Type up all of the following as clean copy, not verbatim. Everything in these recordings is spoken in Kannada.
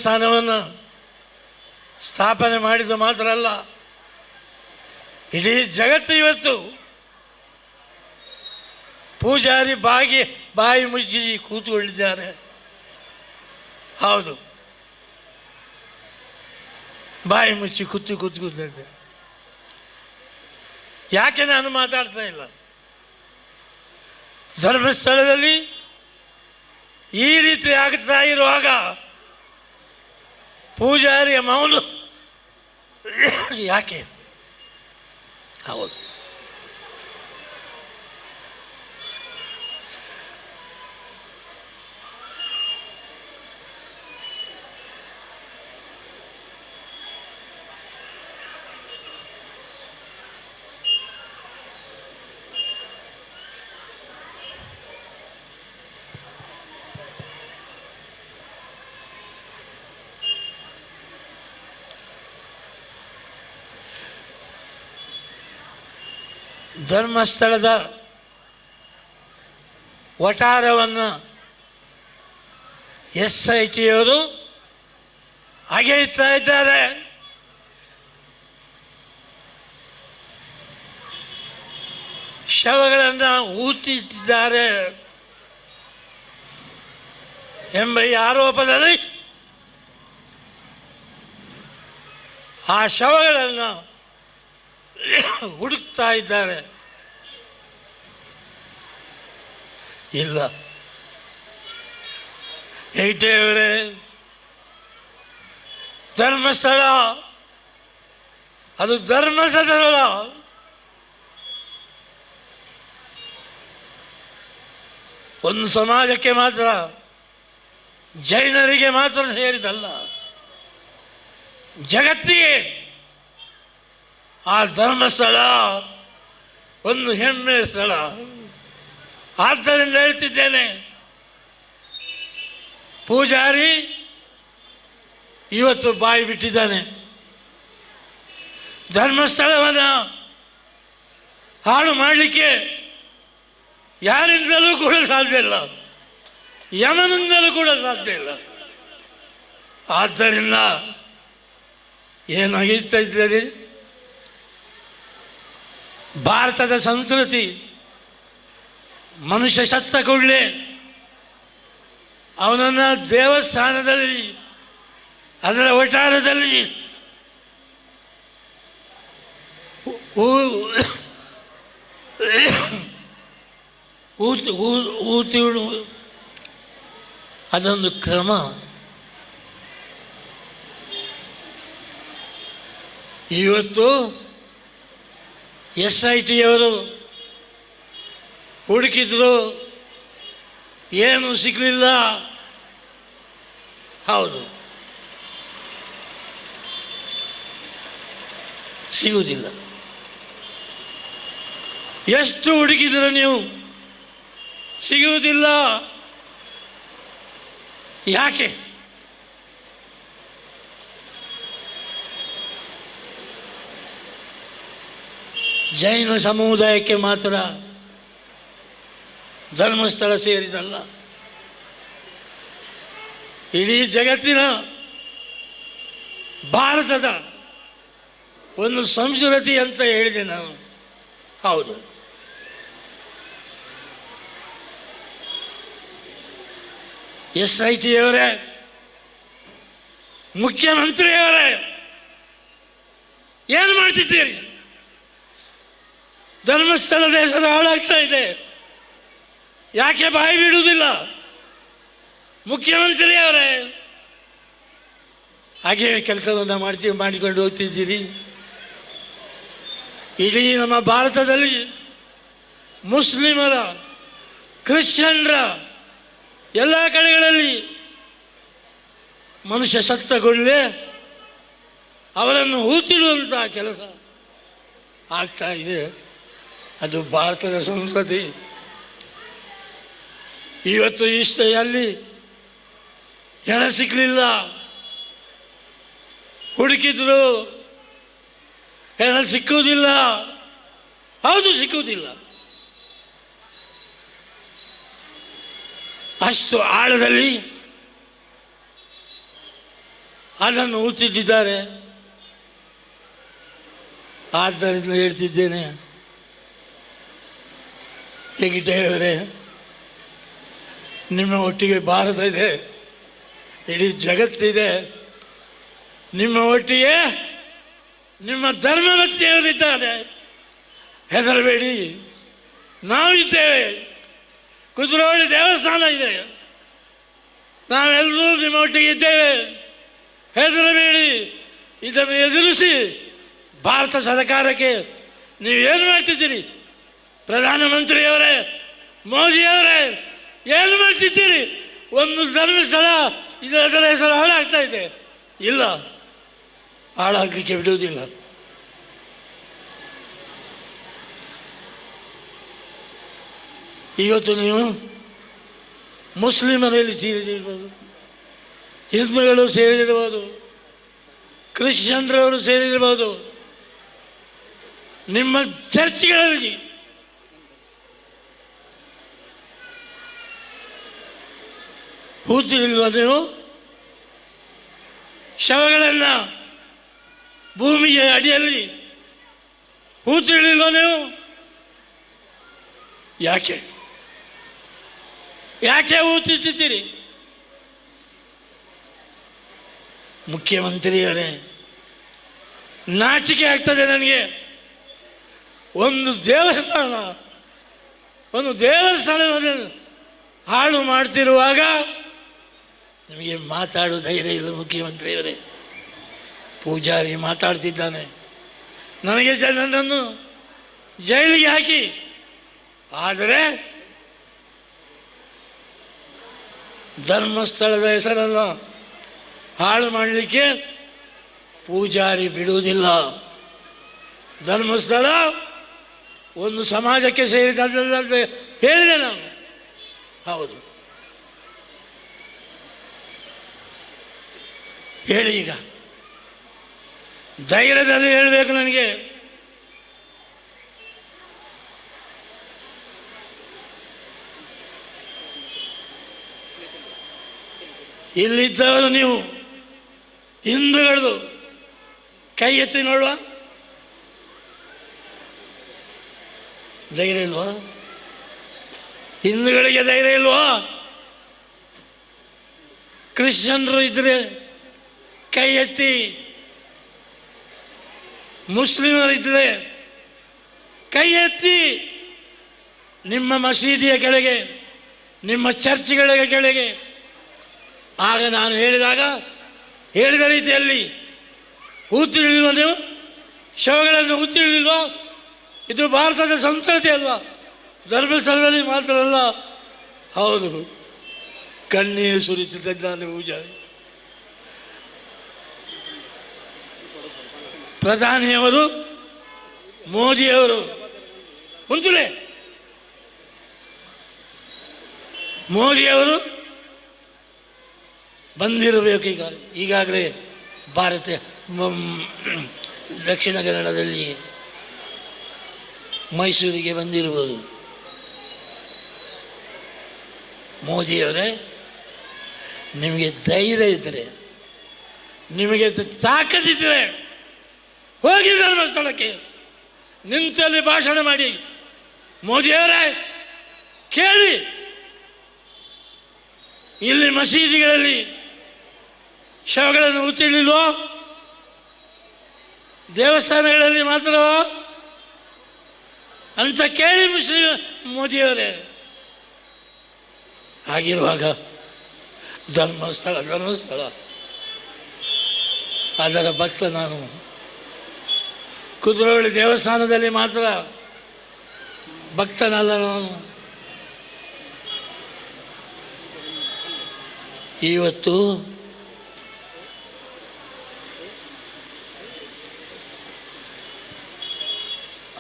ದೇವಸ್ಥಾನವನ್ನು ಸ್ಥಾಪನೆ ಮಾಡಿದ್ದು ಮಾತ್ರ ಅಲ್ಲ, ಇಡೀ ಜಗತ್ತು ಇವತ್ತು ಪೂಜಾರಿ ಬಾಯಿ ಮುಚ್ಚಿ ಕೂತುಕೊಂಡಿದ್ದಾರೆ. ಹೌದು, ಬಾಯಿ ಮುಚ್ಚಿ ಕೂತಿದ್ದೆ. ಯಾಕೆ ನಾನು ಮಾತಾಡ್ತಾ ಇಲ್ಲ? ಧರ್ಮಸ್ಥಳದಲ್ಲಿ ಈ ರೀತಿ ಆಗ್ತಾ ಇರುವಾಗ ಪೂಜಾರಿಯ ಮೌನ ಯಾಕೆ? ಹೌದು, ಧರ್ಮಸ್ಥಳದ ವಠಾರವನ್ನು SITಯವರು ಅಗೆಯುತ್ತಾ ಇದ್ದಾರೆ. ಶವಗಳನ್ನು ಊತಿಟ್ಟಿದ್ದಾರೆ ಎಂಬ ಈ ಆರೋಪದಲ್ಲಿ ಆ ಶವಗಳನ್ನು ಹುಡುಕ್ತಾ ಇದ್ದಾರೆ. ಇಲ್ಲ, ಹೆಗ್ಡೆಯವರೇ, ಧರ್ಮಸ್ಥಳ ಅದು ಧರ್ಮಸ್ಥಳ, ಒಂದು ಸಮಾಜಕ್ಕೆ ಮಾತ್ರ, ಜೈನರಿಗೆ ಮಾತ್ರ ಸೇರಿದಲ್ಲ, ಜಗತ್ತಿಗೆ ಆ ಧರ್ಮಸ್ಥಳ ಒಂದು ಹೆಮ್ಮೆಯ ಸ್ಥಳ. ಆದ್ದರಿಂದ ಹೇಳ್ತಿದ್ದೇನೆ, ಪೂಜಾರಿ ಇವತ್ತು ಬಾಯಿ ಬಿಟ್ಟಿದ್ದಾನೆ. ಧರ್ಮಸ್ಥಳವನ್ನು ಹಾಳು ಮಾಡಲಿಕ್ಕೆ ಯಾರಿಂದಲೂ ಕೂಡ ಸಾಧ್ಯ ಇಲ್ಲ, ಯಮನಿಂದಲೂ ಕೂಡ ಸಾಧ್ಯ ಇಲ್ಲ. ಆದ್ದರಿಂದ ಏನಾಗಿರ್ತಾ ಇದ್ದೀರಿ? ಭಾರತದ ಸಂಸ್ಕೃತಿ, ಮನುಷ್ಯ ಸತ್ತ ಕೂಡಲೇ ಅವನನ್ನು ದೇವಸ್ಥಾನದಲ್ಲಿ, ಅದರ ವಠಾರದಲ್ಲಿ ಊತಿ ಅದೊಂದು ಕ್ರಮ. ಇವತ್ತು SITಯವರು ಹುಡುಕಿದ್ರು, ಏನು ಸಿಗಲಿಲ್ಲ. ಹೌದು, ಸಿಗುವುದಿಲ್ಲ. ಎಷ್ಟು ಹುಡುಕಿದ್ರು ನೀವು, ಸಿಗುವುದಿಲ್ಲ. ಯಾಕೆ? ಜೈನ ಸಮುದಾಯಕ್ಕೆ ಮಾತ್ರ ಧರ್ಮಸ್ಥಳ ಸೇರಿದಲ್ಲ, ಇಡೀ ಜಗತ್ತಿನ, ಭಾರತದ ಒಂದು ಸಂಸ್ಕೃತಿ ಅಂತ ಹೇಳಿದೆ ನಾನು. ಹೌದು, SITಯವರೇ, ಮುಖ್ಯಮಂತ್ರಿಯವರೇ, ಏನು ಮಾಡ್ತಿದ್ದೀರಿ? ಧರ್ಮಸ್ಥಳದ ಹೆಸರು ಹಾಳಾಗ್ತಾ ಇದೆ. ಯಾಕೆ ಬಾಯಿ ಬಿಡುವುದಿಲ್ಲ? ಮುಖ್ಯಮಂತ್ರಿಯವರೇ, ಹಾಗೆ ಕೆಲಸವನ್ನು ಮಾಡಿಕೊಂಡು ಹೋಗ್ತಿದ್ದೀರಿ. ಇಡೀ ನಮ್ಮ ಭಾರತದಲ್ಲಿ ಮುಸ್ಲಿಮರ, ಕ್ರಿಶ್ಚಿಯನ್ರ ಎಲ್ಲ ಕಡೆಗಳಲ್ಲಿ ಮನುಷ್ಯ ಸತ್ತಗೊಳ್ಳೇ ಅವರನ್ನು ಹೂತಿಡುವಂಥ ಕೆಲಸ ಆಗ್ತಾ ಇದೆ. ಅದು ಭಾರತದ ಸಂಸ್ಕೃತಿ. ಇವತ್ತು ಅಲ್ಲಿ ಹೆಣ ಸಿಕ್ಕಲಿಲ್ಲ, ಹುಡುಕಿದ್ರು ಹೆಣ ಸಿಕ್ಕುವುದಿಲ್ಲ. ಹೌದು, ಸಿಕ್ಕುವುದಿಲ್ಲ. ಅಷ್ಟು ಆಳದಲ್ಲಿ ಅದನ್ನು ಹೂತಿಟ್ಟಿದ್ದಾರೆ. ಆದ್ದರಿಂದ ಹೇಳ್ತಿದ್ದೇನೆ, ಹೆಗ್ಡೆಯವರೇ, ನಿಮ್ಮ ಒಟ್ಟಿಗೆ ಭಾರತ ಇದೆ, ಇಡೀ ಜಗತ್ತಿದೆ. ನಿಮ್ಮ ಒಟ್ಟಿಗೆ ನಿಮ್ಮ ಧರ್ಮಭಕ್ತಿಯವರಿದ್ದಾರೆ. ಹೆದರಬೇಡಿ, ನಾವಿದ್ದೇವೆ. ಕುದ್ರೋಳಿ ದೇವಸ್ಥಾನ ಇದೆ, ನಾವೆಲ್ಲರೂ ನಿಮ್ಮ ಒಟ್ಟಿಗೆ ಇದ್ದೇವೆ. ಹೆದರಬೇಡಿ. ಇದನ್ನು ಎದುರಿಸಿ ಭಾರತ ಸರ್ಕಾರಕ್ಕೆ ನೀವೇನು ಮಾಡ್ತಿದ್ದೀರಿ? ಪ್ರಧಾನಮಂತ್ರಿಯವರೇ, ಮೋದಿಯವರೇ, ಏನು ಮಾಡ್ತಿದ್ದೀರಿ? ಒಂದು ಧರ್ಮಸ್ಥಳ ಇದರ ಹೆಸರು ಹಾಳಾಗ್ತಾ ಇದೆ. ಇಲ್ಲ, ಹಾಳಾಗಲಿಕ್ಕೆ ಬಿಡುವುದಿಲ್ಲ. ಇವತ್ತು ನೀವು ಮುಸ್ಲಿಮರಲ್ಲಿ ಸೇರಿದಿರ್ಬೋದು, ಹಿಂದೂಗಳು ಸೇರಿದಿರ್ಬೋದು, ಕ್ರಿಶ್ಚಿಯನ್ರವರು ಸೇರಿದಿರ್ಬೋದು. ನಿಮ್ಮ ಚರ್ಚ್ಗಳಲ್ಲಿ ಹೂತಿಳಿಲ್ವ ನೀವು? ಶವಗಳನ್ನು ಭೂಮಿಯ ಅಡಿಯಲ್ಲಿ ಹೂತಿಳಿಲ್ವ ನೀವು? ಯಾಕೆ ಯಾಕೆ ಹೂತಿಟ್ಟಿದ್ದೀರಿ? ಮುಖ್ಯಮಂತ್ರಿಯವರೇ, ನಾಚಿಕೆ ಆಗ್ತದೆ ನನಗೆ. ಒಂದು ದೇವಸ್ಥಾನವನ್ನು ಹಾಳು ಮಾಡ್ತಿರುವಾಗ ನಿಮಗೆ ಮಾತಾಡೋ ಧೈರ್ಯ ಇಲ್ಲ. ಮುಖ್ಯಮಂತ್ರಿಯವರೇ, ಪೂಜಾರಿ ಮಾತಾಡ್ತಿದ್ದಾನೆ, ನನ್ನನ್ನು ಜೈಲಿಗೆ ಹಾಕಿ. ಆದರೆ ಧರ್ಮಸ್ಥಳದ ಹೆಸರನ್ನು ಹಾಳು ಮಾಡಲಿಕ್ಕೆ ಪೂಜಾರಿ ಬಿಡುವುದಿಲ್ಲ. ಧರ್ಮಸ್ಥಳ ಒಂದು ಸಮಾಜಕ್ಕೆ ಸೇರಿದಂತೆ ಹೇಳಿದೆ ನಾನು. ಹೌದು, ಹೇಳಿ. ಈಗ ಧೈರ್ಯದಲ್ಲಿ ಹೇಳಬೇಕು ನನಗೆ. ಇಲ್ಲಿದ್ದವರು ನೀವು ಹಿಂದೂಗಳದು ಕೈ ಎತ್ತಿ ನೋಡುವ. ಧೈರ್ಯ ಇಲ್ವಾ? ಹಿಂದೂಗಳಿಗೆ ಧೈರ್ಯ ಇಲ್ವಾ? ಕ್ರಿಶ್ಚಿಯನ್ರು ಇದ್ರೆ ಕೈ ಎತ್ತಿ. ಮುಸ್ಲಿಮರಿದ್ದರೆ ಕೈ ಎತ್ತಿ. ನಿಮ್ಮ ಮಸೀದಿಯ ಕೆಳಗೆ, ನಿಮ್ಮ ಚರ್ಚ್ಗಳ ಕೆಳಗೆ ಆಗ ನಾನು ಹೇಳಿದ ರೀತಿಯಲ್ಲಿ ಹೂತಿಳಿಲ್ವ ನೀವು? ಶವಗಳನ್ನು ಹೂತಿಳಿಲ್ವಾ? ಇದು ಭಾರತದ ಸಂಸ್ಕೃತಿ ಅಲ್ವಾ? ಧರ್ಮಸ್ಥಳದಲ್ಲಿ ಮಾತ್ರ ಅಲ್ಲ. ಹೌದು, ಕಣ್ಣೀರು ಸುರಿಸುತ್ತಿದ್ದಾನೆ ಪೂಜಾರಿ. ಪ್ರಧಾನಿಯವರು, ಮೋದಿಯವರು ಮುಂಚೆ ಮೋದಿಯವರು ಬಂದಿರಬೇಕು. ಈಗಾಗಲೇ ಭಾರತ ದಕ್ಷಿಣ ಕನ್ನಡದಲ್ಲಿ ಮೈಸೂರಿಗೆ ಬಂದಿರುವುದು. ಮೋದಿಯವರೇ, ನಿಮಗೆ ಧೈರ್ಯ ಇದ್ದರೆ, ನಿಮಗೆ ತಾಕತ್ತಿದ್ದರೆ ಹೋಗಿ ಧರ್ಮಸ್ಥಳಕ್ಕೆ ನಿಂತಲ್ಲಿ ಭಾಷಣ ಮಾಡಿ. ಮೋದಿಯವರೇ, ಕೇಳಿ, ಇಲ್ಲಿ ಮಸೀದಿಗಳಲ್ಲಿ ಶವಗಳನ್ನು ಹೂತಿಳಿಲ್ವೋ? ದೇವಸ್ಥಾನಗಳಲ್ಲಿ ಮಾತ್ರವೋ ಅಂತ ಕೇಳಿ ಮೋದಿಯವರೇ. ಹಾಗಿರುವಾಗ ಧರ್ಮಸ್ಥಳ ಅದರ ಭಕ್ತ ನಾನು. ಕುದ್ರೋಳಿ ದೇವಸ್ಥಾನದಲ್ಲಿ ಮಾತ್ರ ಭಕ್ತನಲ್ಲ ನಾನು. ಇವತ್ತು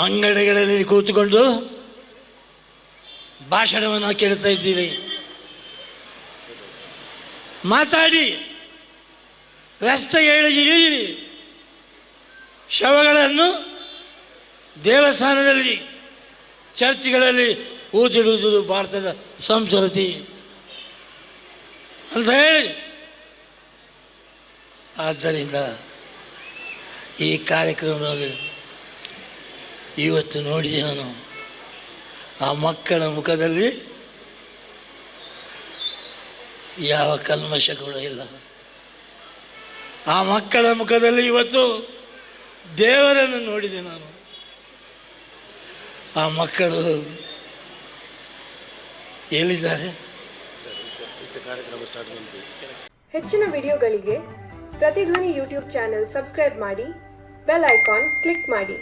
ಅಂಗಡಿಗಳಲ್ಲಿ ಕೂತುಕೊಂಡು ಭಾಷಣವನ್ನು ಕೇಳ್ತಾ ಇದ್ದೀರಿ. ಮಾತಾಡಿ, ರಸ್ತೆಗೆ ಇಳಿಯಿರಿ. ಶವಗಳನ್ನು ದೇವಸ್ಥಾನದಲ್ಲಿ, ಚರ್ಚ್ಗಳಲ್ಲಿ ಹೂತಿಡುವುದು ಭಾರತದ ಸಂಸ್ಕೃತಿ ಅಂತ ಹೇಳಿ. ಆದ್ದರಿಂದ ಈ ಕಾರ್ಯಕ್ರಮದಲ್ಲಿ ಇವತ್ತು ನೋಡಿದೆ ನಾನು, ಆ ಮಕ್ಕಳ ಮುಖದಲ್ಲಿ ಯಾವ ಕಲ್ಮಶ ಕೂಡ ಇಲ್ಲ. ಆ ಮಕ್ಕಳ ಮುಖದಲ್ಲಿ ಇವತ್ತು ದೇವರನ್ನು ನೋಡಿದೆ ನಾನು. ಆ ಮಕ್ಕಳು ಎಲ್ಲಿದ್ದಾರೆ? ಹೆಚ್ಚಿನ ವಿಡಿಯೋಗಳಿಗೆ ಪ್ರತಿಧ್ವನಿ ಯೂಟ್ಯೂಬ್ ಚಾನೆಲ್ ಸಬ್ಸ್ಕ್ರೈಬ್ ಮಾಡಿ, ಬೆಲ್ ಐಕಾನ್ ಕ್ಲಿಕ್ ಮಾಡಿ.